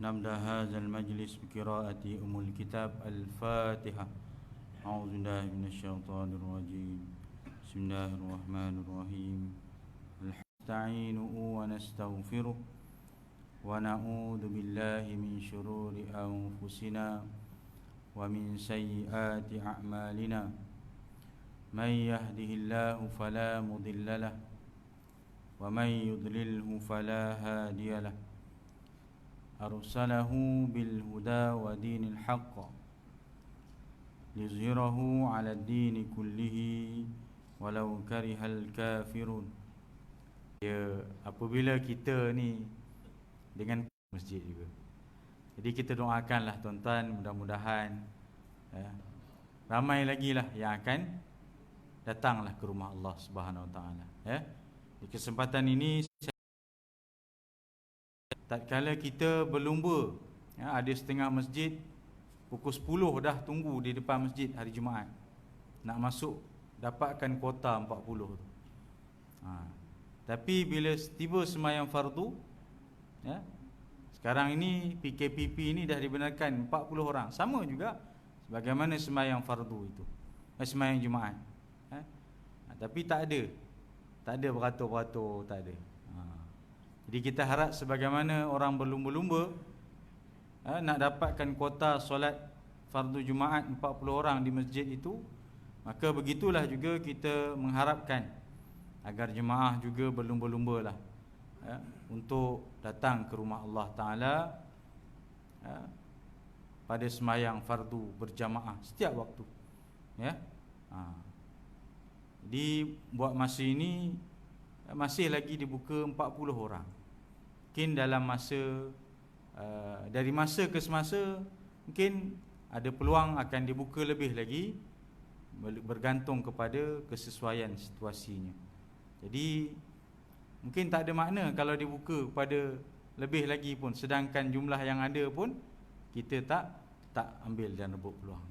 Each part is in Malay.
نبدأ هذا المجلس بقراءة أم الكتاب الفاتحة. أعوذ بالله من الشيطان الرجيم. بسم الله الرحمن الرحيم. نستعينه ونستغفره ونعوذ بالله من شرور أنفسنا ومن سيئات أعمالنا. من يهده الله فلا مضل له ومن يضلله فلا هادي له. أرسله بالهدى ودين الحق ليظهره على الدين كله ولو كره الكافرون. Ya, apabila kita ni dengan masjid juga, jadi kita doakanlah tuan-tuan, mudah-mudahan ramai lagi lah yang akan datanglah ke rumah Allah Subhanahu Wa Taala. Di kesempatan ini, tatkala kita berlumba, ada setengah masjid pukul 10 dah tunggu di depan masjid hari Jumaat, nak masuk dapatkan kuota 40 tu. Tapi bila tiba sembahyang fardu, sekarang ini PKPP ini dah dibenarkan 40 orang, sama juga sebagaimana sembahyang fardu itu, sembahyang Jumaat. Tapi tak ada beratur-beratur, tak ada. Jadi kita harap sebagaimana orang berlumba-lumba nak dapatkan kuota solat fardu Jumaat 40 orang di masjid itu, maka begitulah juga kita mengharapkan agar jemaah juga berlumba-lumba lah untuk datang ke rumah Allah Ta'ala pada sembahyang fardu berjamaah setiap waktu. Jadi buat masa ini masih lagi dibuka 40 orang. Mungkin dalam masa dari masa ke semasa mungkin ada peluang akan dibuka lebih lagi, bergantung kepada kesesuaian situasinya. Jadi mungkin tak ada makna kalau dibuka kepada lebih lagi pun, sedangkan jumlah yang ada pun kita tak ambil dan rebut peluang.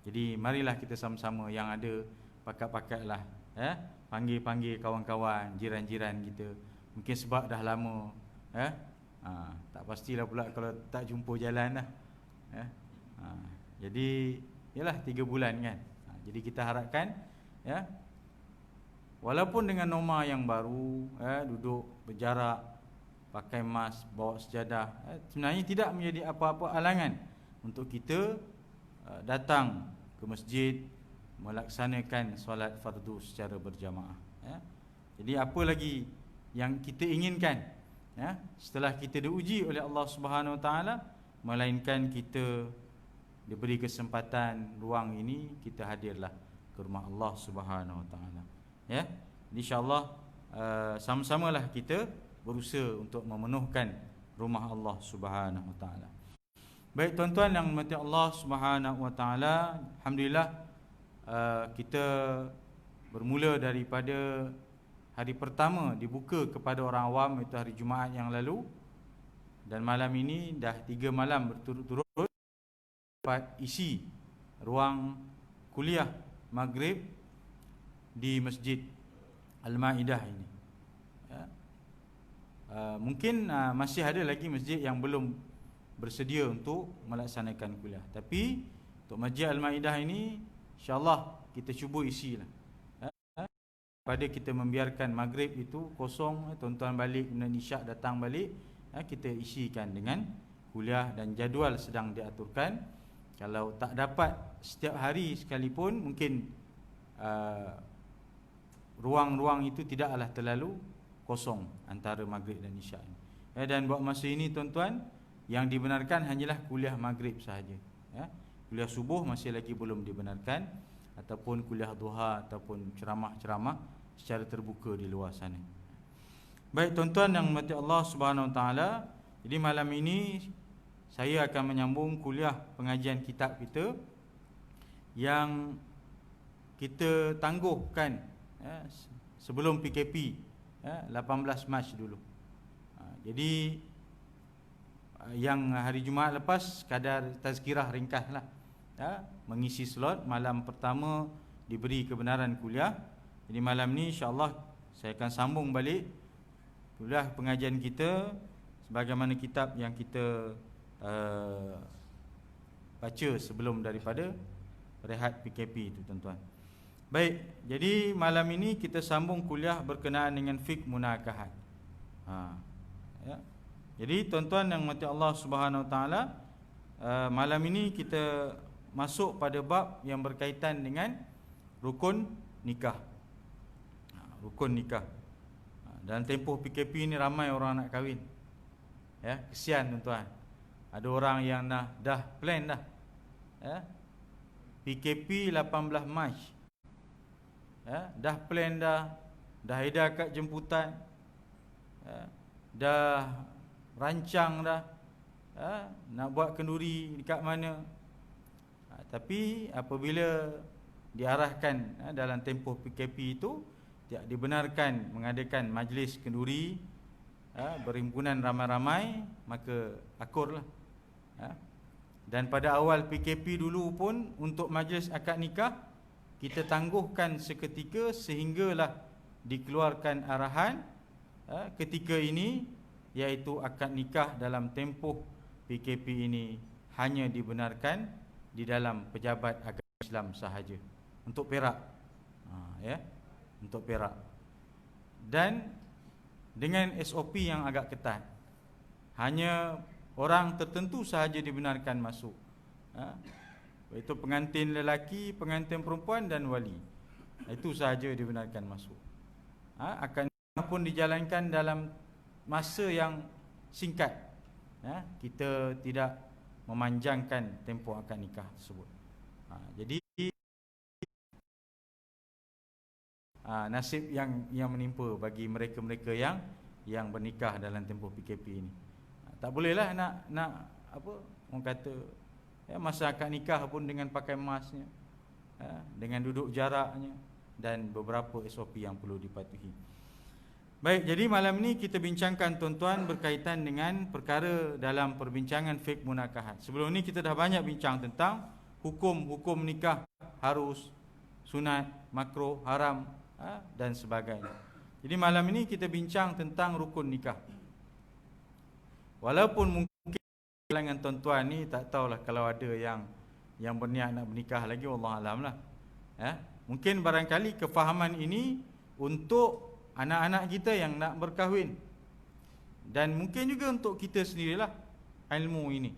Jadi marilah kita sama-sama yang ada pakat-pakatlah, panggil kawan-kawan, jiran-jiran kita. Mungkin sebab dah lama, tak pastilah pula kalau tak jumpa jalan dah. Jadi yalah 3 bulan kan. Jadi kita harapkan walaupun dengan norma yang baru, duduk berjarak, pakai mask, bawa sejadah, sebenarnya tidak menjadi apa-apa halangan untuk kita datang ke masjid melaksanakan solat fardu secara berjamaah. Jadi apa lagi yang kita inginkan setelah kita diuji oleh Allah Subhanahu Wa Taala, melainkan kita diberi kesempatan ruang ini, kita hadirlah ke rumah Allah Subhanahu Wa Taala. InsyaAllah sama-samalah kita berusaha untuk memenuhkan rumah Allah Subhanahu Wa Taala. Baik tuan-tuan yang dirahmati Allah Subhanahu Wa Taala, alhamdulillah kita bermula daripada hari pertama dibuka kepada orang awam, itu hari Jumaat yang lalu, dan malam ini dah 3 malam berturut-turut dapat isi ruang kuliah Maghrib di Masjid Al-Maidah ini. Mungkin masih ada lagi masjid yang belum bersedia untuk melaksanakan kuliah, tapi untuk Masjid Al-Maidah ini InsyaAllah kita cuba isilah. Pada kita membiarkan maghrib itu kosong, tuan-tuan balik, kemudian isyak datang balik, kita isikan dengan kuliah, dan jadual sedang diaturkan. Kalau tak dapat setiap hari sekalipun, mungkin ruang-ruang itu tidaklah terlalu kosong antara maghrib dan isyak. Dan buat masa ini tuan-tuan, yang dibenarkan hanyalah kuliah maghrib sahaja. Kuliah subuh masih lagi belum dibenarkan, ataupun kuliah duha, ataupun ceramah-ceramah secara terbuka di luar sana. Baik tuan-tuan yang dirahmati Allah Subhanahu Wa Taala, jadi malam ini saya akan menyambung kuliah pengajian kitab kita yang kita tangguhkan sebelum PKP, 18 Mac dulu. Jadi yang hari Jumaat lepas sekadar tazkirah ringkaslah, mengisi slot. Malam pertama diberi kebenaran kuliah. Jadi malam ni insya-Allah saya akan sambung balik kuliah pengajian kita sebagaimana kitab yang kita baca sebelum daripada rehat PKP itu, tuan-tuan. Baik, jadi malam ini kita sambung kuliah berkenaan dengan fiqh munakahat. Ya. Jadi tuan-tuan yang mati Allah Subhanahu Wa Taala, malam ini kita masuk pada bab yang berkaitan dengan rukun nikah. Rukun nikah. Dalam tempoh PKP ni ramai orang nak kahwin. Ya, kesian tuan-tuan. Ada orang yang dah plan dah. Ya. PKP 18 Mac. Ya, dah plan dah edar kad jemputan. Ya, dah rancang dah. Ya, nak buat kenduri dekat mana. Tapi apabila diarahkan dalam tempoh PKP itu tidak dibenarkan mengadakan majlis kenduri, berhimpunan ramai-ramai, maka akurlah. Dan pada awal PKP dulu pun untuk majlis akad nikah kita tangguhkan seketika sehinggalah dikeluarkan arahan ketika ini, iaitu akad nikah dalam tempoh PKP ini hanya dibenarkan di dalam pejabat agama Islam sahaja, untuk Perak. Ya, untuk Perak. Dan dengan SOP yang agak ketat. Hanya orang tertentu sahaja dibenarkan masuk. Iaitu pengantin lelaki, pengantin perempuan dan wali. Itu sahaja dibenarkan masuk. Akad nikah pun dijalankan dalam masa yang singkat. Kita tidak memanjangkan tempoh akad nikah tersebut. Jadi nasib yang menimpa bagi mereka-mereka yang bernikah dalam tempoh PKP ini. Tak bolehlah nak apa orang kata, ya, masa akad nikah pun dengan pakai masnya, dengan duduk jaraknya dan beberapa SOP yang perlu dipatuhi. Baik, jadi malam ini kita bincangkan tuan-tuan berkaitan dengan perkara dalam perbincangan fiqh munakahat. Sebelum ini kita dah banyak bincang tentang hukum-hukum nikah, harus, sunat, makruh, haram, dan sebagainya. Jadi malam ini kita bincang tentang rukun nikah. Walaupun mungkin kalangan tuan-tuan ni tak tahulah kalau ada yang berniat nak bernikah lagi, wallahu alam lah. Mungkin barangkali kefahaman ini untuk anak-anak kita yang nak berkahwin, dan mungkin juga untuk kita sendirilah ilmu ini.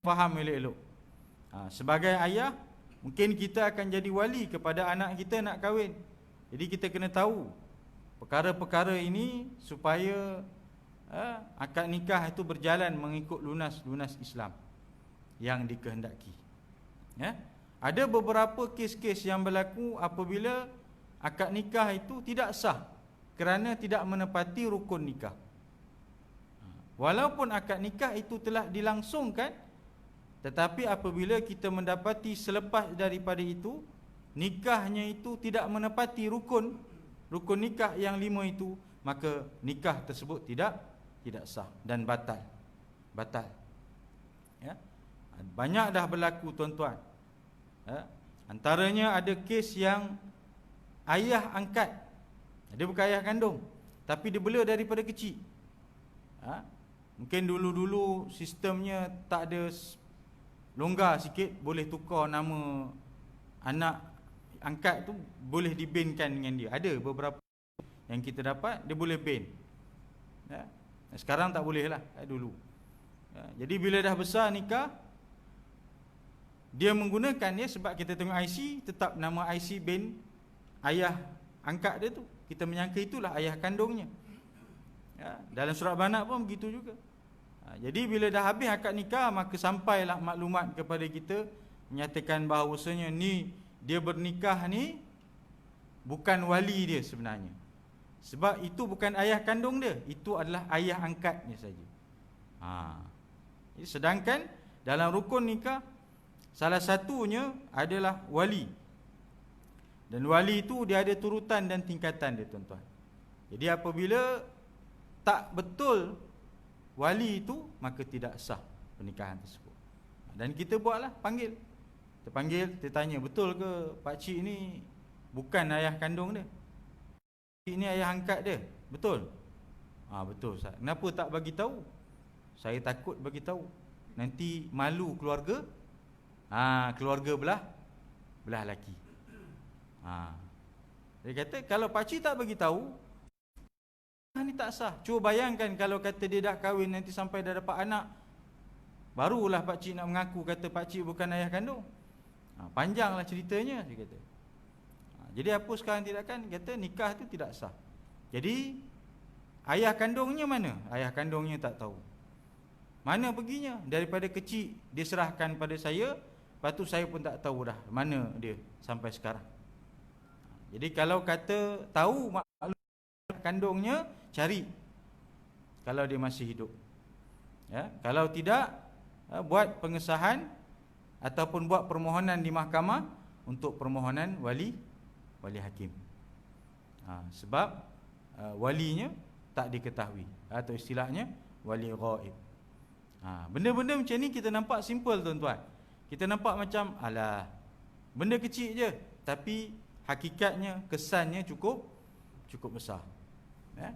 Faham elok-elok. Sebagai ayah, mungkin kita akan jadi wali kepada anak kita nak kahwin. Jadi kita kena tahu perkara-perkara ini supaya akad nikah itu berjalan mengikut lunas-lunas Islam yang dikehendaki. Ada beberapa kes-kes yang berlaku apabila akad nikah itu tidak sah kerana tidak menepati rukun nikah. Walaupun akad nikah itu telah dilangsungkan, tetapi apabila kita mendapati selepas daripada itu nikahnya itu tidak menepati rukun nikah yang 5 itu, maka nikah tersebut tidak sah dan batal. Ya. Banyak dah berlaku tuan-tuan. Antaranya ada kes yang ayah angkat, dia bukan ayah kandung, tapi dia bela daripada kecil. Mungkin dulu-dulu sistemnya tak ada, longgar sikit, boleh tukar nama anak angkat tu, boleh dibinkan dengan dia. Ada beberapa yang kita dapat, dia boleh bin. Sekarang tak boleh lah, dulu. Jadi bila dah besar nikah, dia menggunakan dia, sebab kita tengok IC, tetap nama IC bin ayah angkat dia tu, kita menyangka itulah ayah kandungnya. Dalam surat beranak pun begitu juga. Jadi bila dah habis akad nikah, maka sampailah maklumat kepada kita menyatakan bahawasanya ni dia bernikah ni bukan wali dia sebenarnya, sebab itu bukan ayah kandung dia, itu adalah ayah angkatnya saja. Sedangkan dalam rukun nikah salah satunya adalah wali, dan wali itu dia ada turutan dan tingkatan dia, tuan-tuan. Jadi apabila tak betul wali itu, maka tidak sah pernikahan tersebut. Dan kita buatlah, panggil. Kita panggil, kita tanya, betul ke pakcik ni bukan ayah kandung dia? Ini ayah angkat dia? Betul? Betul Ustaz. Kenapa tak bagi tahu? Saya takut bagi tahu. Nanti malu keluarga. Keluarga belah laki. Dia kata kalau pakcik tak bagi tahu, ni tak sah. Cuba bayangkan kalau kata dia dah kahwin, nanti sampai dah dapat anak, barulah pakcik nak mengaku kata pakcik bukan ayah kandung. Panjanglah ceritanya, dia kata. Jadi apa sekarang tindakan? Kata nikah tu tidak sah. Jadi ayah kandungnya mana? Ayah kandungnya tak tahu. Mana perginya? Daripada kecil dia serahkan pada saya, lepas tu saya pun tak tahu dah mana dia sampai sekarang. Jadi kalau kata tahu maklum kandungnya, cari kalau dia masih hidup. Ya, kalau tidak, buat pengesahan ataupun buat permohonan di mahkamah untuk permohonan wali hakim. Sebab walinya tak diketahui, atau istilahnya wali ghaib. Benda-benda macam ni kita nampak simple tuan-tuan. Kita nampak macam alah, benda kecil je, tapi hakikatnya, kesannya cukup besar. Ya?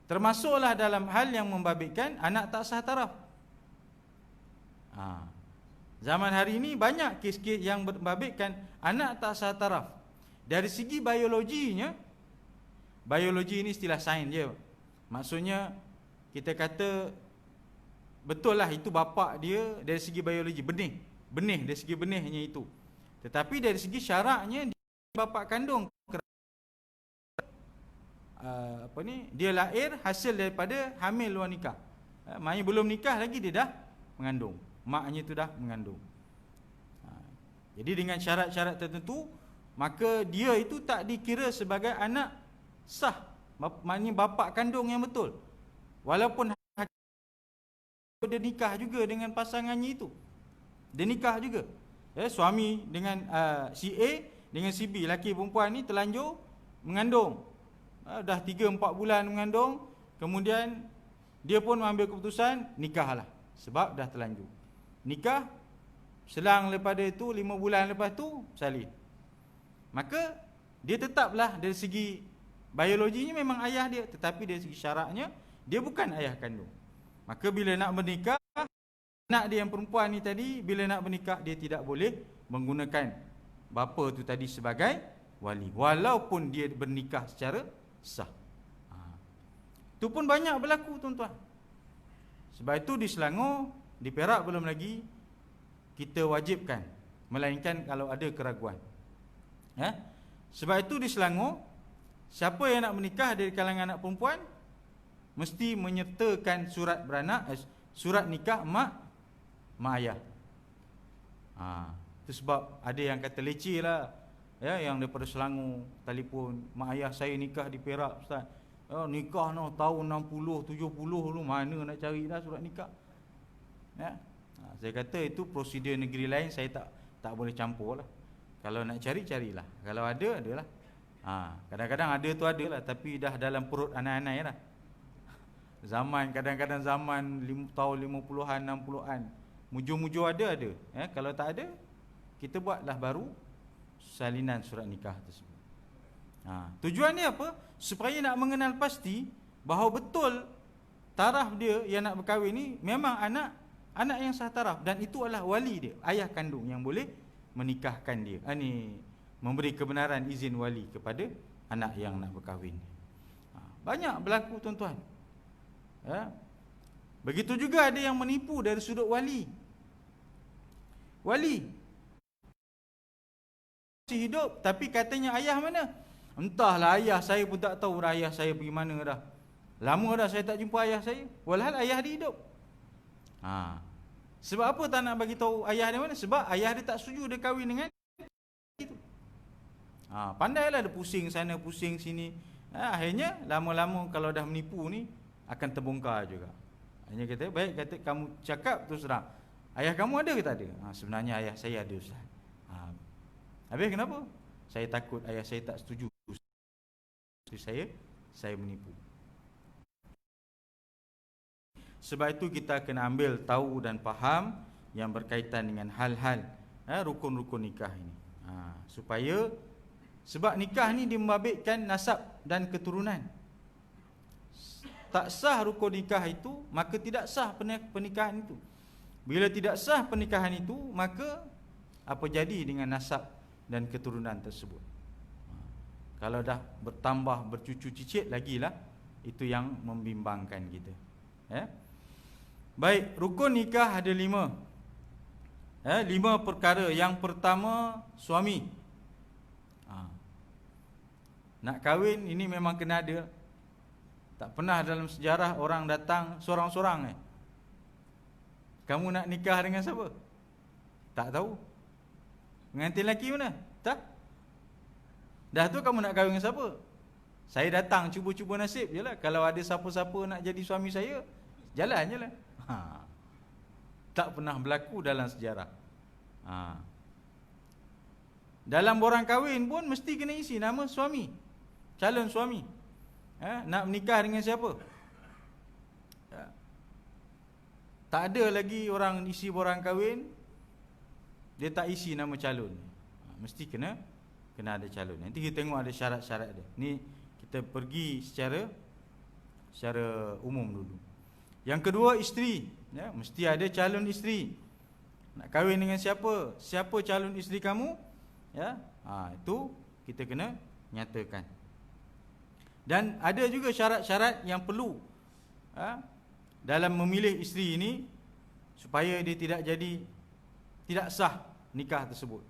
Termasuklah dalam hal yang membabitkan anak tak sah taraf. Zaman hari ini banyak kes-kes yang membabitkan anak tak sah taraf. Dari segi biologinya, biologi ini istilah sains je. Maksudnya kita kata betul lah itu bapa dia dari segi biologi, benih dari segi benihnya itu. Tetapi dari segi syaraknya dia bapa kandung. Dia lahir hasil daripada hamil luar nikah. Maknanya belum nikah lagi dia dah mengandung. Maknya itu dah mengandung. Jadi dengan syarat-syarat tertentu, maka dia itu tak dikira sebagai anak sah. Maknanya bapa kandung yang betul. Walaupun dia nikah juga dengan pasangannya itu. Dia nikah juga. Suami dengan si A dengan si B, laki perempuan ni terlanjur mengandung. Dah 3-4 bulan mengandung, kemudian dia pun mengambil keputusan nikahlah sebab dah terlanjur. Nikah, selang daripada itu 5 bulan lepas tu salin. Maka dia tetaplah dari segi biologinya memang ayah dia, tetapi dari segi syaraknya dia bukan ayah kandung. Maka bila nak bernikah, anak dia yang perempuan ni tadi, bila nak bernikah dia tidak boleh menggunakan bapa tu tadi sebagai wali, walaupun dia bernikah secara sah. Itu pun banyak berlaku tuan-tuan. Sebab itu di Selangor, di Perak belum lagi kita wajibkan, melainkan kalau ada keraguan. Sebab itu di Selangor, siapa yang nak menikah dari kalangan anak perempuan mesti menyertakan surat beranak, surat nikah mak ayah. Itu sebab ada yang kata leceh lah, yang daripada Selangor telefon, mak ayah saya nikah di Perak Ustaz. Nikah no tahun 60, 70 dulu, mana nak cari dah surat nikah. Saya kata itu prosedur negeri lain, saya tak boleh campur lah. Kalau nak cari, carilah. Kalau ada, adalah. Kadang-kadang ada tu ada lah, tapi dah dalam perut anak-anak lah. Kadang-kadang zaman tahun 50-an, 60-an, mujur-mujur ada. Kalau tak ada, kita buatlah baru salinan surat nikah tersebut. Tujuannya apa? Supaya nak mengenal pasti bahawa betul taraf dia yang nak berkahwin ni memang anak yang sah taraf, dan itu adalah wali dia, ayah kandung yang boleh menikahkan dia. Memberi kebenaran izin wali kepada anak yang nak berkahwin. Banyak berlaku tuan-tuan. Begitu juga ada yang menipu dari sudut wali. Masih hidup tapi katanya ayah mana? Entahlah, ayah saya pun tak tahu dah ayah saya pergi mana dah. Lama dah saya tak jumpa ayah saya, walhal ayah dia hidup. Sebab apa tak nak bagi tahu ayah dia mana? Sebab ayah dia tak setuju dia kahwin dengan itu. Pandailah dia pusing sana pusing sini. Akhirnya lama-lama kalau dah menipu ni akan terbongkar juga. Hanya kata, baik, kata kamu cakap terus terang, ayah kamu ada ke tak ada? Sebenarnya ayah saya ada Ustaz. Habis kenapa? Saya takut ayah saya tak setuju. Saya menipu. Sebab itu kita kena ambil tahu dan faham yang berkaitan dengan hal-hal rukun-rukun nikah ini. Sebab nikah ni dia membabitkan nasab dan keturunan. tak sah rukun nikah itu, maka tidak sah pernikahan itu. Bila tidak sah pernikahan itu, maka apa jadi dengan nasab dan keturunan tersebut? Kalau dah bertambah bercucu cicit lagilah, itu yang membimbangkan kita. Baik, rukun nikah ada 5. 5 perkara. Yang pertama, suami. Nak kahwin ini memang kena ada. Tak pernah dalam sejarah orang datang sorang-sorang. Kamu nak nikah dengan siapa? Tak tahu. Pengantin lelaki mana? Tak. Dah tu kamu nak kahwin dengan siapa? Saya datang cuba-cuba nasib je lah. Kalau ada siapa-siapa nak jadi suami saya, jalan je lah. Tak pernah berlaku dalam sejarah. Dalam borang kahwin pun mesti kena isi nama suami, calon suami. Nak menikah dengan siapa? Tak ada lagi orang isi borang kahwin dia tak isi nama calon. Mesti kena ada calon. Nanti kita tengok ada syarat-syarat dia. Ni kita pergi secara umum dulu. Yang kedua, isteri. Mesti ada calon isteri. Nak kahwin dengan siapa? Siapa calon isteri kamu? Itu kita kena nyatakan. Dan ada juga syarat-syarat yang perlu dalam memilih isteri ini, supaya dia tidak sah nikah tersebut.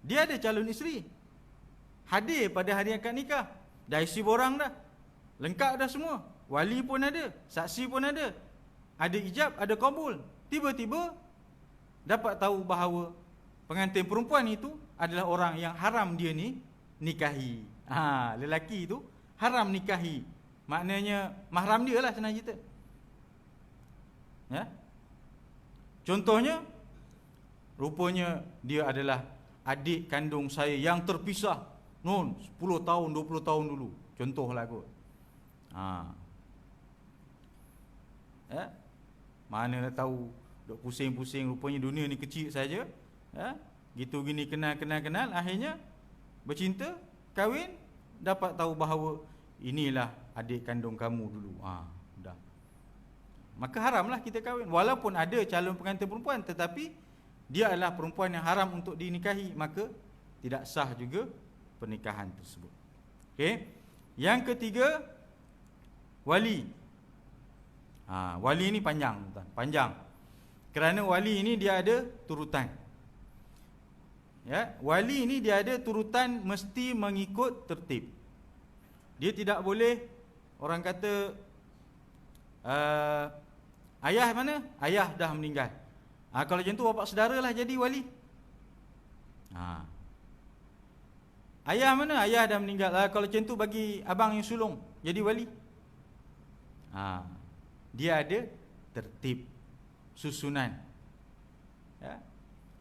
Dia ada calon isteri, hadir pada hari akad nikah, dah isi borang dah, lengkap dah semua, wali pun ada, saksi pun ada ijab, ada qabul. Tiba-tiba dapat tahu bahawa pengantin perempuan itu adalah orang yang haram dia ni nikahi. Lelaki itu haram nikahi. Maknanya mahram dia lah, senang cerita. Contohnya, rupanya dia adalah adik kandung saya yang terpisah 10 tahun, 20 tahun dulu. Contohlah kot. Mana dah tahu, duk pusing-pusing, rupanya dunia ni kecil saja. Gitu gini kenal, akhirnya bercinta, kahwin, dapat tahu bahawa inilah adik kandung kamu dulu. Dah. Maka haramlah kita kahwin. Walaupun ada calon pengantin perempuan, tetapi dia adalah perempuan yang haram untuk dinikahi, maka tidak sah juga pernikahan tersebut. Okey. Yang ketiga, wali. Wali ini panjang. Kerana wali ini dia ada turutan. Wali ini dia ada turutan, mesti mengikut tertib. Dia tidak boleh, orang kata ayah mana? Ayah dah meninggal. Kalau macam tu bapak saudara lah jadi wali. Ayah mana? Ayah dah meninggal. Kalau macam tu bagi abang yang sulung jadi wali. Dia ada tertib, susunan.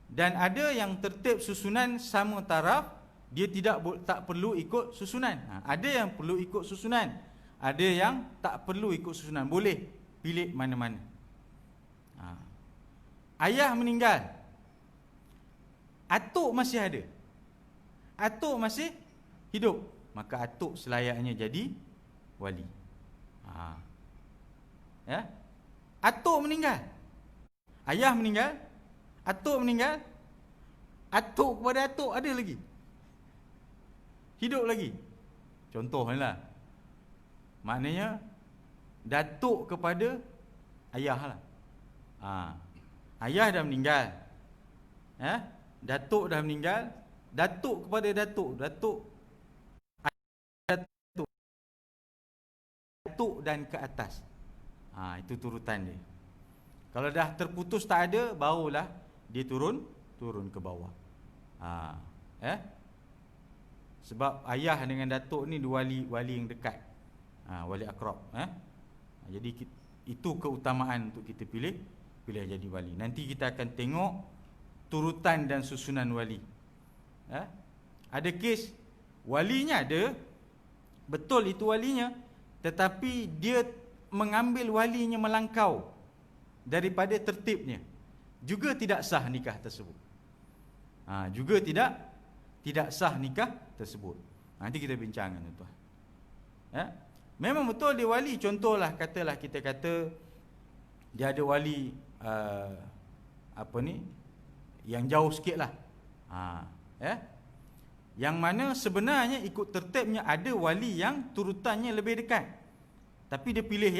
Dan ada yang tertib susunan sama taraf, dia tak perlu ikut susunan. Ada yang perlu ikut susunan, ada yang tak perlu ikut susunan, boleh pilih mana-mana. Ayah meninggal, atuk masih ada, atuk masih hidup, maka atuk selayaknya jadi wali. Atuk meninggal, ayah meninggal, atuk meninggal, atuk kepada atuk ada lagi, hidup lagi. Contohnya, maknanya datuk kepada ayah lah. Ayah dah meninggal, datuk dah meninggal, datuk kepada datuk dan ke atas. Itu turutan dia. Kalau dah terputus tak ada, barulah dia turun ke bawah. Sebab ayah dengan datuk ni dua wali yang dekat, wali akrab. Jadi itu keutamaan untuk kita pilih jadi wali. Nanti kita akan tengok turutan dan susunan wali. Ada kes walinya ada, betul itu walinya, tetapi dia mengambil walinya melangkau daripada tertibnya, juga tidak sah nikah tersebut. Juga tidak sah nikah tersebut. Nanti kita bincangkan tuan. Memang betul dia wali. Contohlah, katalah kita kata dia ada wali yang jauh sikit lah. Yang mana sebenarnya ikut tertibnya ada wali yang turutannya lebih dekat, tapi dia pilih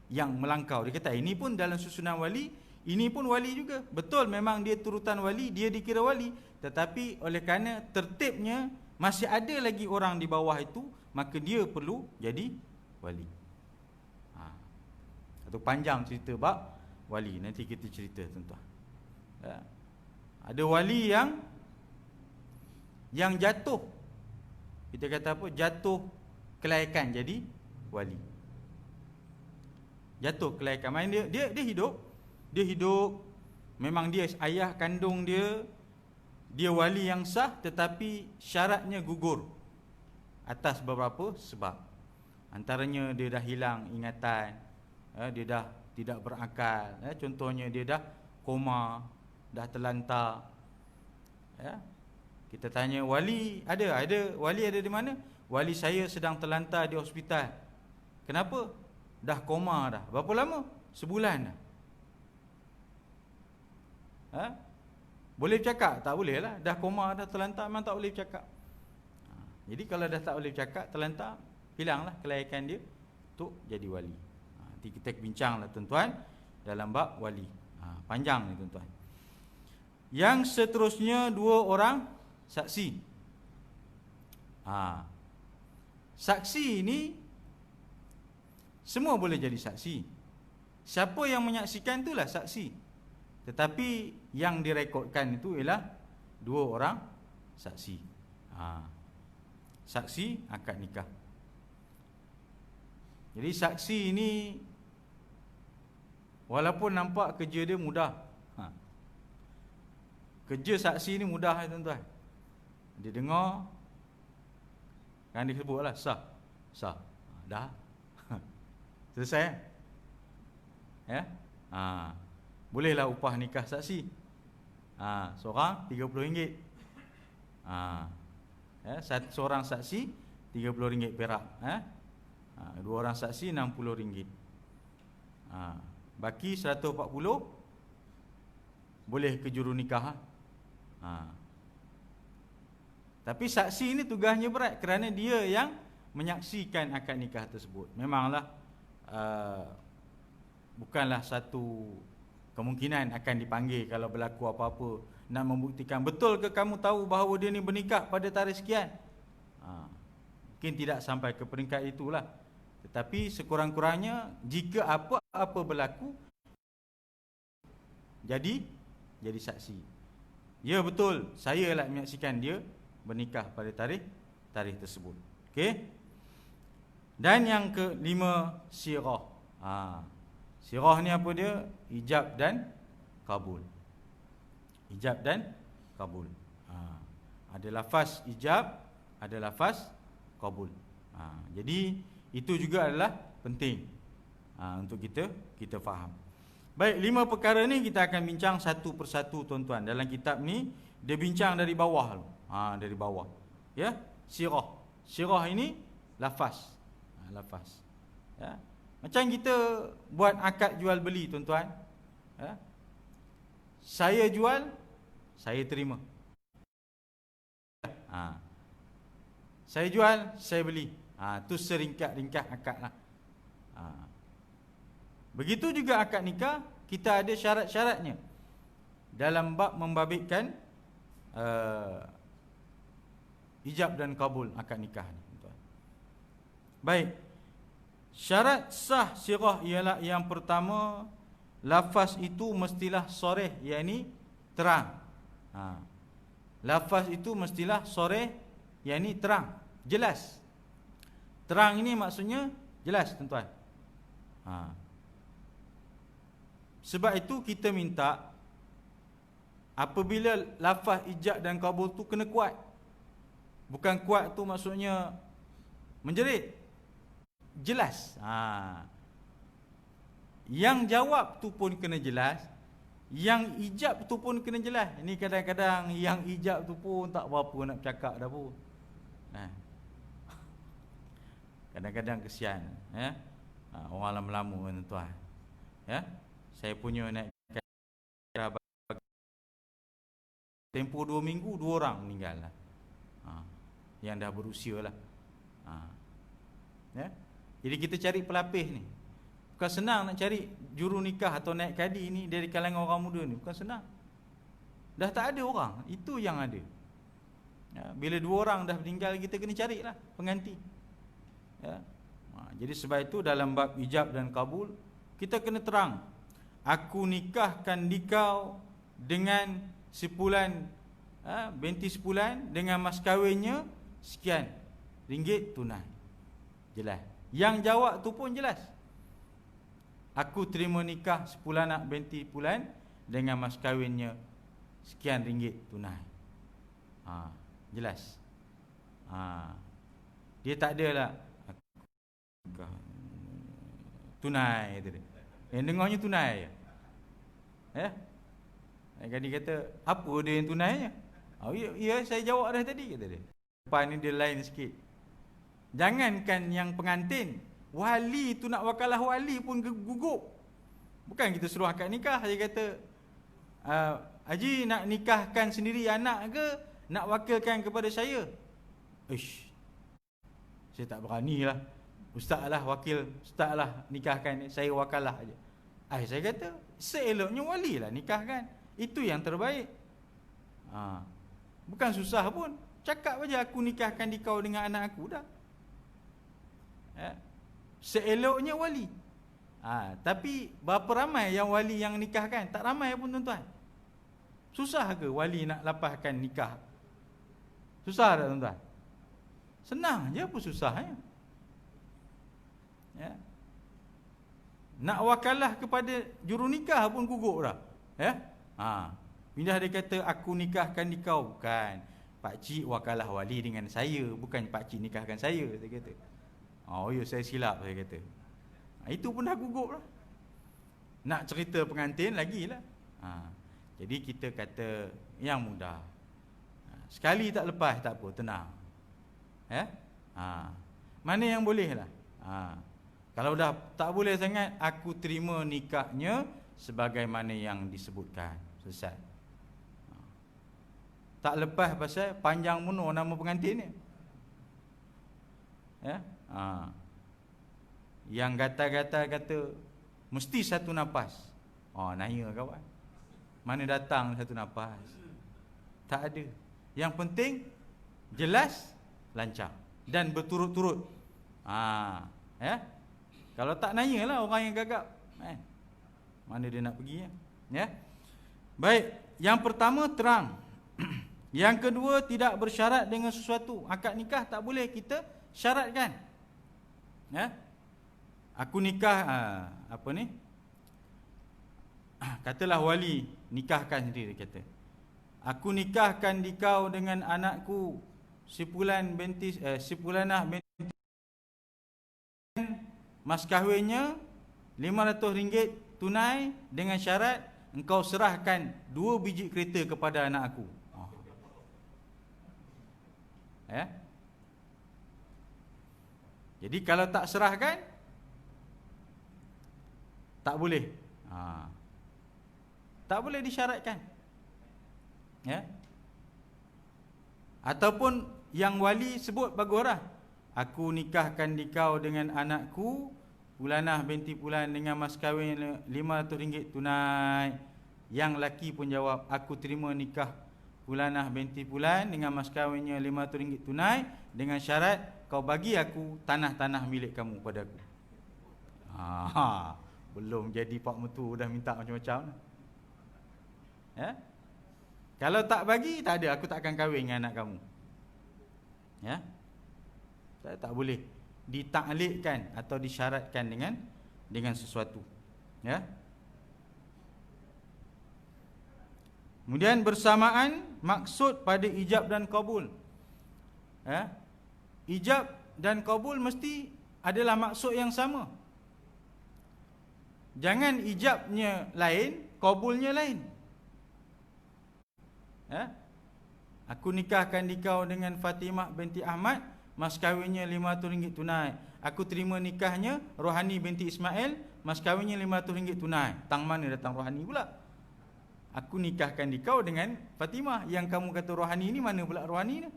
yang melangkau. Dia kata ini pun dalam susunan wali, ini pun wali juga. Betul, memang dia turutan wali, dia dikira wali, tetapi oleh kerana tertibnya masih ada lagi orang di bawah itu, maka dia perlu jadi wali. Itu panjang cerita bab wali, nanti kita cerita tuan-tuan. Ada wali yang jatuh, kita kata apa, jatuh kelaikan jadi wali. Jatuh kelaikan, maksudnya dia hidup, memang dia ayah kandung dia wali yang sah, tetapi syaratnya gugur atas beberapa sebab. Antaranya dia dah hilang ingatan, dia dah tidak berakal, contohnya dia dah koma, dah terlantar. Kita tanya wali ada wali ada di mana? Wali saya sedang terlantar di hospital. Kenapa? Dah koma dah. Berapa lama? Sebulan dah. Boleh bercakap? Tak boleh lah. Dah koma, dah terlantar, memang tak boleh bercakap. Jadi kalau dah tak boleh bercakap, terlantar, hilanglah kelaikan dia, tu jadi wali. Nanti kita bincanglah tuan-tuan dalam bab wali. Panjang ni tuan-tuan. Yang seterusnya, 2 orang saksi. Saksi ini semua boleh jadi saksi. Siapa yang menyaksikan itulah saksi. Tetapi yang direkodkan itu ialah 2 orang saksi. Saksi akad nikah. Jadi saksi ini walaupun nampak kerja dia mudah, kerja saksi ni mudah tuan-tuan. Dia dengar, kan dia sebutlah sah. Dah. Selesai. Bolehlah upah nikah saksi. Seorang RM30. Seorang saksi RM30 perak. 2 orang saksi RM60. Baki 140 boleh ke juru nikah. Tapi saksi ini tugasnya berat kerana dia yang menyaksikan akad nikah tersebut. Memanglah bukanlah satu kemungkinan akan dipanggil kalau berlaku apa-apa, nak membuktikan betul ke kamu tahu bahawa dia ni bernikah pada tarikh sekian. Mungkin tidak sampai ke peringkat itulah. Tetapi sekurang-kurangnya jika apa-apa berlaku, jadi saksi. Ya betul, saya lah menyaksikan dia bernikah pada tarikh tersebut. Okey. Dan yang kelima, sirah. Sirah ni apa dia? Ijab dan kabul. Ijab dan kabul. Ada lafaz ijab, ada lafaz kabul. Jadi itu juga adalah penting untuk kita faham. Baik, 5 perkara ni kita akan bincang satu persatu tuan-tuan. Dalam kitab ni dia bincang dari bawah. Dari bawah. Ya, sirah. Sirah ini lafaz. Lafaz. Ya. Macam kita buat akad jual beli tuan-tuan. Ya. Saya jual, saya terima. Saya jual, saya beli. Tu seringkat-ringkat akad lah. Begitu juga akad nikah, kita ada syarat-syaratnya dalam bab membabitkan ijab dan kabul akad nikah ni. Baik, syarat sah sirah ialah yang pertama, lafaz itu mestilah soreh, yakni terang. Lafaz itu mestilah soreh, yakni terang, jelas. Terang ini maksudnya jelas tuan-tuan. Sebab itu kita minta apabila lafaz ijab dan kabul tu kena kuat. Bukan kuat tu maksudnya menjerit, jelas. Yang jawab tu pun kena jelas, yang ijab tu pun kena jelas. Ini kadang-kadang yang ijab tu pun tak berapa nak cakap dah pun. Kadang-kadang kesian, ya. Orang lama-lama tuan. Ya. Saya punya naik kereta tempoh 2 minggu 2 orang meninggal lah. Yang dah berusia lah. Ya. Jadi kita cari pelapis ni. Bukan senang nak cari juru nikah atau naik kadi ni dari kalangan orang muda ni. Bukan senang. Dah tak ada orang. Itu yang ada. Ya. Bila 2 orang dah meninggal, kita kena carilah pengganti. Ya. Jadi sebab itu dalam bab ijab dan kabul, kita kena terang. Aku nikahkan dikau dengan sepulan, binti sepulan, dengan mas kahwinnya sekian ringgit tunai. Jelas. Yang jawab tu pun jelas. Aku terima nikah sepulan anak binti pulan dengan mas kahwinnya sekian ringgit tunai. Jelas. Dia tak ada lah tunai tu dia. Yang dengarnya tunai je. Jadi kata, apa dia yang tunainya? Ya, saya jawab dah tadi, kata dia. Lepas ni dia lain sikit. Jangankan yang pengantin, wali tu nak wakalah wali pun gugup. Bukan kita suruh akad nikah. Dia kata, Haji nak nikahkan sendiri anak ke nak wakilkan kepada saya? Saya tak beranilah. Ustaz lah wakil, ustaz lah nikahkan, saya wakalah aja. Saya kata, seeloknya wali lah nikahkan. Itu yang terbaik. Bukan susah pun. Cakap aja, aku nikahkan dikau dengan anak aku, dah. Seeloknya wali. Tapi berapa ramai yang wali yang nikahkan? Tak ramai pun tuan-tuan. Susah ke wali nak lapaskan nikah? Susah tak tuan-tuan? Senang je, apa susahnya? Ya. Nak wakalah kepada juru nikah pun gugup dah. Bila dia kata aku nikahkan dikau, bukan pak cik wakalah wali dengan saya, bukan pak cik nikahkan saya kata. Ya, saya silap, saya kata. Itu pun dah gugup lah. Nak cerita pengantin lagi lah. Jadi kita kata yang mudah. Sekali tak lepas tak apa, tenang. Mana yang boleh lah. Kalau dah tak boleh sangat, aku terima nikahnya sebagaimana yang disebutkan. Selesai. Tak lepas pasal panjang penuh nama pengantin ni. Yang gata-gata kata mesti satu nafas. Naya kawan. Mana datang satu nafas? Tak ada. Yang penting jelas, lancar dan berturut-turut. Kalau tak nanyalah orang yang gagap. Mana dia nak pergi ya? Baik, yang pertama terang. Yang kedua, tidak bersyarat dengan sesuatu. Akad nikah tak boleh kita syaratkan. Aku nikah katalah wali nikahkan sendiri, kata, aku nikahkan dikau dengan anakku sepulanah binti mas kahwinnya RM500 tunai dengan syarat engkau serahkan 2 biji kereta kepada anak aku. Jadi kalau tak serahkan, tak boleh. Tak boleh disyaratkan. Ataupun yang wali sebut baguslah, aku nikahkan dikau dengan anakku Pulanah binti Pulan dengan mas kahwin RM500 tunai. Yang laki pun jawab, aku terima nikah Pulanah binti Pulan dengan mas kahwinnya RM500 tunai dengan syarat kau bagi aku tanah-tanah milik kamu pada aku. Belum jadi pak mertua dah minta macam-macam. Kalau tak bagi, tak ada, aku tak akan kahwin dengan anak kamu. Tak boleh ditaklikkan atau disyaratkan dengan sesuatu. Kemudian bersamaan maksud pada ijab dan kabul. Ijab dan kabul mesti adalah maksud yang sama. Jangan ijabnya lain, kabulnya lain. Aku nikahkan dikau dengan Fatimah binti Ahmad, mas kahwinnya RM500 tunai. aku terima nikahnya Rohani binti Ismail, mas kahwinnya RM500 tunai. Tang mana datang Rohani pula? Aku nikahkan dikau dengan Fatimah. Yang kamu kata Rohani ni, mana pula Rohani ni?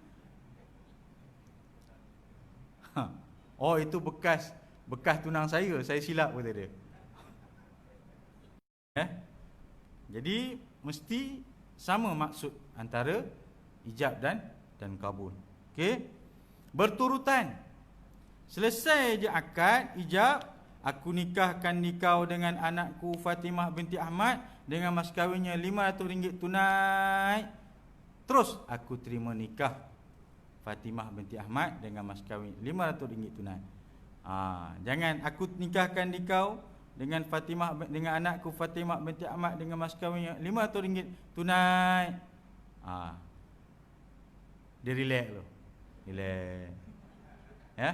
Oh, itu bekas tunang saya silap kata dia. Jadi mesti sama maksud antara ijab dan kabul. Okey. Berturutan. Selesai je akad ijab, aku nikahkan dikau dengan anakku Fatimah binti Ahmad dengan mas kahwinnya RM500 tunai. Terus aku terima nikah Fatimah binti Ahmad dengan mas kahwin RM500 tunai. Jangan aku nikahkan dikau dengan Fatimah, dengan anakku Fatimah binti Ahmad dengan mas kahwinnya RM500 tunai. Dia relax dulu. Relax. Ya?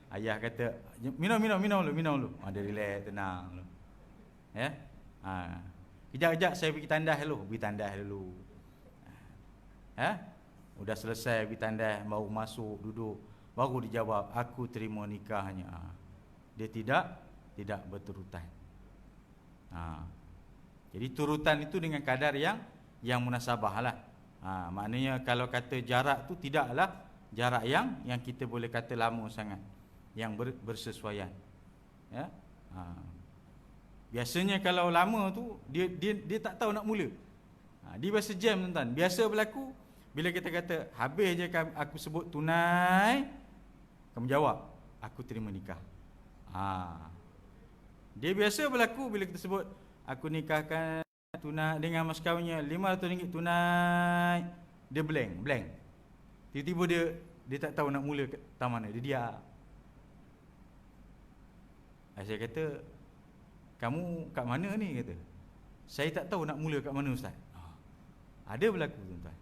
Ayah kata, minum dulu. Dia relax, tenang dulu. Ya? Kejap-kejap saya pergi tandas dulu. Ya? Udah selesai pergi tandas, baru masuk duduk, baru dijawab, aku terima nikahnya. Dia tidak berturutan. Jadi turutan itu dengan kadar yang munasabah lah. Maknanya kalau kata jarak tu tidaklah jarak yang kita boleh kata lama sangat, yang bersesuaian. Ya. Biasanya kalau lama tu dia tak tahu nak mula. Dia biasa jam, tuan-tuan. Biasa berlaku bila kita kata habis je aku sebut tunai, kamu jawab aku terima nikah. Dia biasa berlaku bila kita sebut aku nikahkan tunai dengan mas kahwinnya RM500 tunai, dia blank. Tiba-tiba dia tak tahu nak mula tang mana, dia diam. Saya kata, kamu kat mana ni? Kata, saya tak tahu nak mula kat mana ustaz. Ada berlaku, tuan-tuan.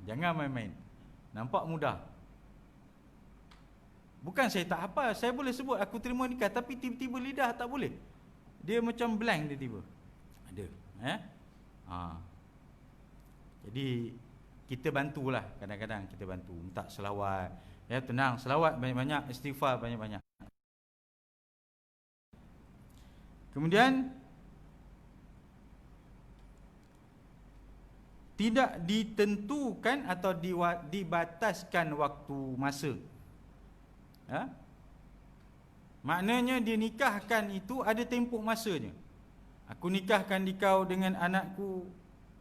Jangan main-main. Nampak mudah. Bukan saya tak hafal, saya boleh sebut aku terima nikah, tapi tiba-tiba lidah tak boleh. Dia macam blank tiba-tiba. Ada. Jadi kita bantulah, kadang-kadang kita bantu, minta selawat. Ya, tenang, selawat banyak-banyak, istighfar banyak-banyak. Kemudian tidak ditentukan atau dibataskan waktu masa. Maknanya dia nikahkan itu ada tempoh masanya. Aku nikahkan dikau dengan anakku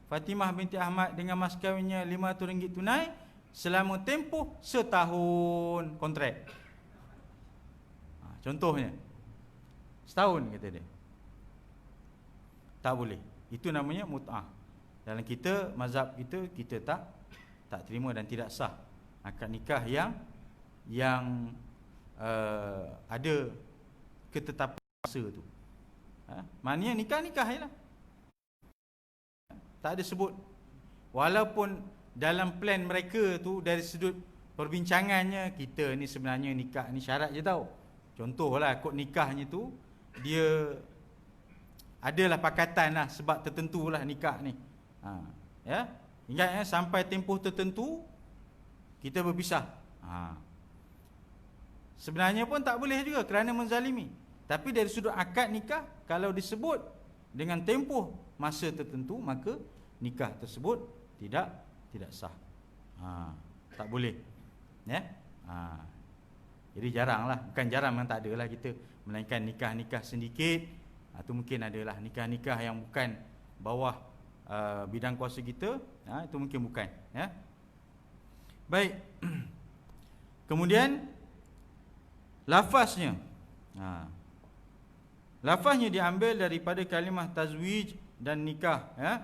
Fatimah binti Ahmad dengan mas kahwinnya RM500 tunai selama tempoh setahun kontrak. Contohnya setahun kata dia. Tak boleh. Itu namanya mut'ah. Dalam kita, mazhab kita tak terima dan tidak sah akad nikah yang ada ketetapan masa tu. Maknanya nikah je lah. Tak ada sebut. Walaupun dalam plan mereka tu, dari sudut perbincangannya, kita ni sebenarnya nikah ni syarat je tau. Contohlah kod nikahnya tu, dia adalah pakatan lah, sebab tertentu lah nikah ni. Ya, ingat sampai tempoh tertentu kita berpisah. Sebenarnya pun tak boleh juga kerana menzalimi. Tapi dari sudut akad nikah, kalau disebut dengan tempoh masa tertentu, maka nikah tersebut tidak sah. Tak boleh. Ya. Jadi jaranglah, bukan jarang, memang tak adalah kita, melainkan nikah-nikah sedikit. Itu mungkin adalah nikah-nikah yang bukan bawah bidang kuasa kita, itu mungkin bukan. Ya. Baik. Kemudian lafaznya. Lafaznya diambil daripada kalimah tazwij dan nikah, ya.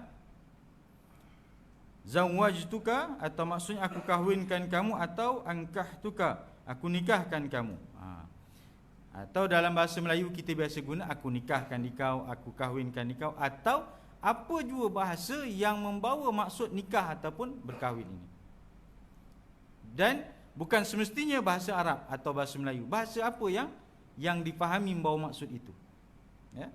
Zawwajtuka, atau maksudnya aku kahwinkan kamu, atau ankahtuka, aku nikahkan kamu. Atau dalam bahasa Melayu kita biasa guna aku nikahkan dikau, aku kahwinkan dikau, atau apa jua bahasa yang membawa maksud nikah ataupun berkahwin ini. Dan bukan semestinya bahasa Arab atau bahasa Melayu, bahasa apa yang difahami membawa maksud itu. Ya.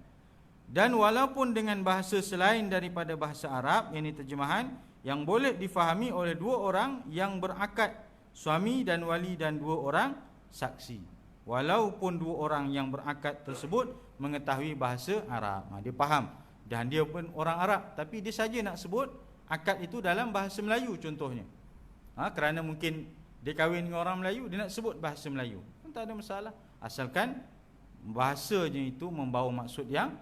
Dan walaupun dengan bahasa selain daripada bahasa Arab, yang ini terjemahan yang boleh difahami oleh dua orang yang berakad, suami dan wali, dan dua orang saksi. walaupun dua orang yang berakad tersebut mengetahui bahasa Arab. Dia faham dan dia pun orang Arab, tapi dia saja nak sebut akad itu dalam bahasa Melayu contohnya. Kerana mungkin dia kahwin dengan orang Melayu, dia nak sebut bahasa Melayu, pun tak ada masalah, asalkan bahasanya itu membawa maksud yang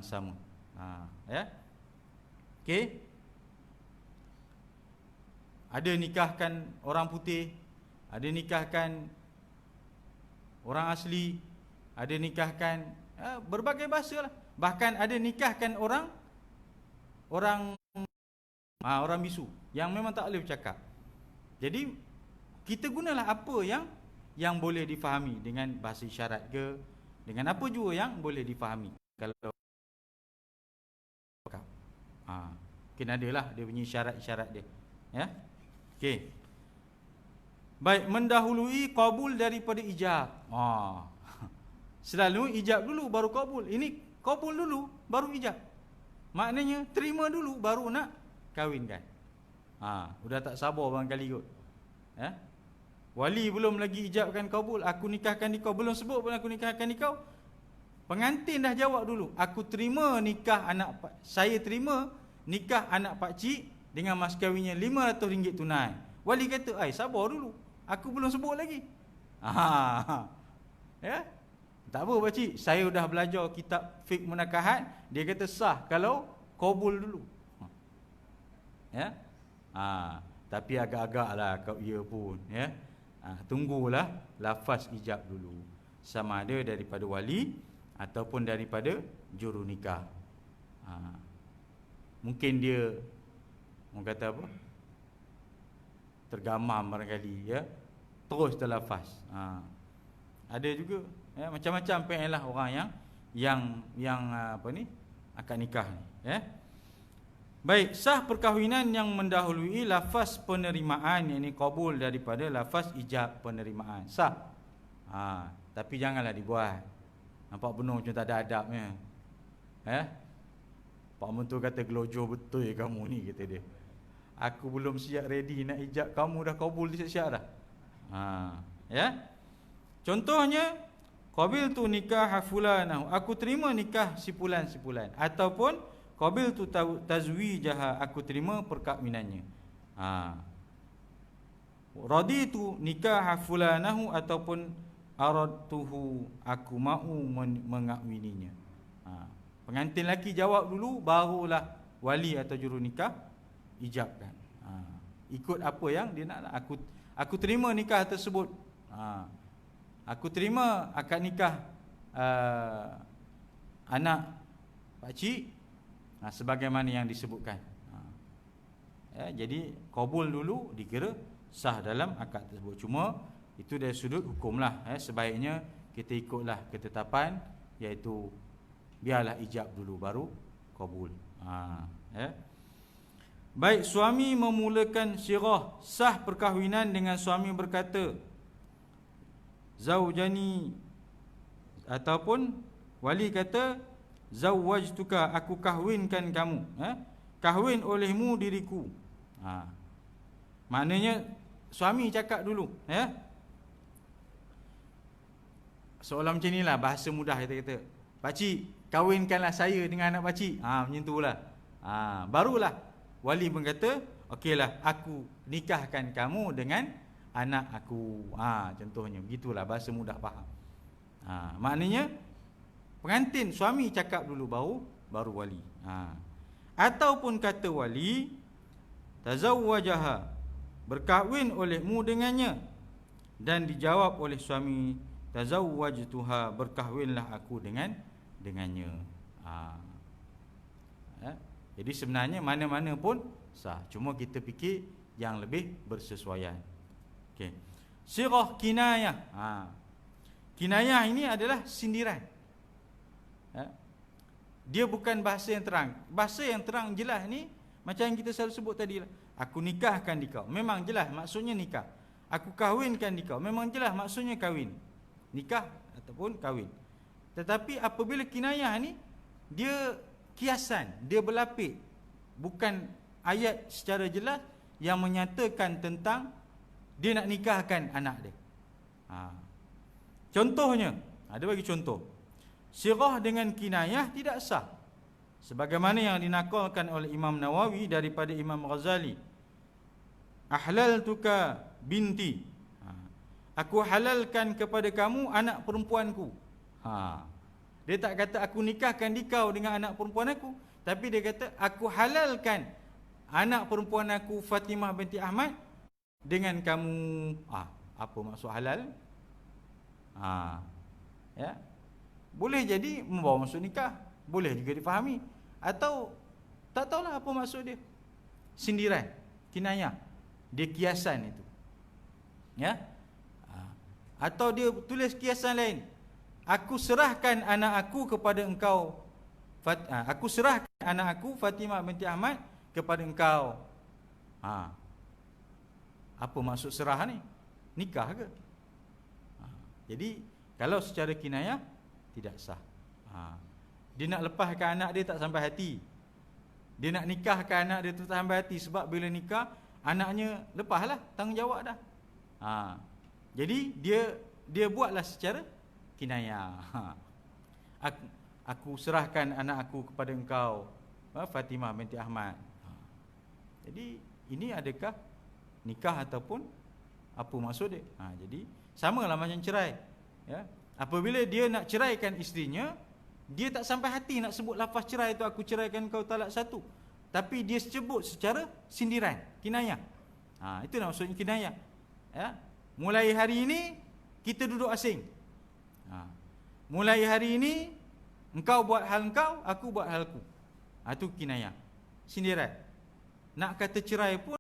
sama. Ya. Okey. Ada nikahkan orang putih, ada nikahkan orang asli, ada nikahkan berbagai bahasa lah. Bahkan ada nikahkan orang bisu yang memang tak boleh bercakap. Jadi kita gunalah apa yang boleh difahami dengan bahasa isyarat ke, dengan apa juga yang boleh difahami. Kalau mungkin adalah dia punya isyarat-isyarat dia. Ya. Okey. Baik, mendahului qabul daripada ijab. Selalu ijab dulu baru qabul. Ini qabul dulu baru ijab. Maknanya terima dulu baru nak kahwinkan. Sudah tak sabar barangkali kot. Ya. Wali belum lagi ijabkan qabul, aku nikahkan di kau, belum sebut pun aku nikahkan di kau. Pengantin dah jawab dulu, aku terima nikah saya terima nikah anak pak cik dengan mas kahwinnya RM500 tunai. Wali kata, sabar dulu, aku belum sebut lagi. Ya. Tak apa pak cik, saya dah belajar kitab fiqh munakahat, dia kata sah kalau qabul dulu. Ya. Tapi agak-agaklah kau ia pun, ya. Tunggulah lafaz ijab dulu, sama ada daripada wali ataupun daripada juru nikah. Mungkin dia orang kata apa, tergamam barangkali, ya, terus terlafaz. Ada juga, ya, macam-macam PL lah orang yang apa ni, akad nikah ni, ya. Baik, sah perkahwinan yang mendahului lafaz penerimaan, yakni qabul daripada lafaz ijab penerimaan. Sah. Tapi janganlah dibuat. Nampak penuh macam tak ada adabnya. Pak Mentua kata gelojoh betul kamu ni, kata dia. Aku belum siap ready nak ijab, kamu dah qabul siap-siap dah. Ya. Contohnya, qabiltu nikah fulanahu, aku terima nikah si fulan, ataupun qabiltu tazwijaha, aku terima perkahwinannya. Raditu nikah fulanahu, ataupun aradtuhu, aku mahu mengahwininya. Pengantin lelaki jawab dulu, barulah wali atau juru nikah ijabkan. Ikut apa yang dia nak. Aku terima nikah tersebut. Aku terima akad nikah anak pak cik, sebagaimana yang disebutkan. Jadi qabul dulu dikira sah dalam akad tersebut. Cuma itu dari sudut hukumlah, sebaiknya kita ikutlah ketetapan, iaitu biarlah ijab dulu baru qabul. Baik, suami memulakan syirah, sah perkahwinan dengan suami berkata zaujani, ataupun wali kata zawwajtuka, aku kahwinkan kamu, kahwin olehmu diriku. Maknanya suami cakap dulu, ya. Seolah macam inilah bahasa mudah kita kata, pakcik kahwinkanlah saya dengan anak pakcik. Macam itulah. Barulah wali pun kata, okeylah, aku nikahkan kamu dengan anak aku. Contohnya begitulah, bahasa mudah faham. Maknanya pengantin suami cakap dulu baru wali. Ataupun kata wali, tazawwajaha, berkahwin olehmu dengannya, dan dijawab oleh suami, tazawwajtuha, berkahwinlah aku dengannya. Jadi sebenarnya mana-mana pun sah, cuma kita fikir yang lebih bersesuaian. Okey. Sirah kinayah. Kinayah ini adalah sindiran. Dia bukan bahasa yang terang. Bahasa yang terang jelas ni macam yang kita selalu sebut tadi lah. Aku nikahkan di kau, memang jelas maksudnya nikah. Aku kahwinkan di kau, memang jelas maksudnya kahwin. Nikah ataupun kahwin. Tetapi apabila kinayah ni, dia kiasan, dia berlapik, bukan ayat secara jelas yang menyatakan tentang dia nak nikahkan anak dia. Contohnya, ada bagi contoh. Sirah dengan kinayah tidak sah. Sebagaimana yang dinakalkan oleh Imam Nawawi daripada Imam Ghazali. Ahlaltuka binti. Aku halalkan kepada kamu anak perempuanku. Dia tak kata aku nikahkan dikau dengan anak perempuan aku, tapi dia kata aku halalkan anak perempuan aku Fatimah binti Ahmad dengan kamu. Apa maksud halal? Ya. Boleh jadi membawa maksud nikah, boleh juga difahami, atau tak tahulah apa maksud dia. Sindiran, kinayah, dia kiasan itu. Ya. Atau dia tulis kiasan lain. Aku serahkan anak aku kepada engkau. Aku serahkan anak aku Fatimah binti Ahmad kepada engkau. Apa maksud serah ni? Nikah ke? Jadi kalau secara kinayah tidak sah. Dia nak lepaskan anak dia tak sampai hati. Dia nak nikahkan anak dia tu tak sampai hati, sebab bila nikah anaknya lepaslah tanggungjawab dah. Jadi dia buatlah secara kinayah. Aku serahkan anak aku kepada engkau Fatimah binti Ahmad. Jadi ini adakah nikah ataupun apa maksud dia? Jadi samalah macam cerai. Ya. Apabila dia nak ceraikan isterinya, dia tak sampai hati nak sebut lafaz cerai itu, aku ceraikan kau talak satu, tapi dia sebut secara sindiran, kinayah. Itu maksudnya kinayah. Ya. Mulai hari ini kita duduk asing. Mulai hari ini engkau buat hal engkau, aku buat halku. Itu kinayah, sindiran. Nak kata cerai pun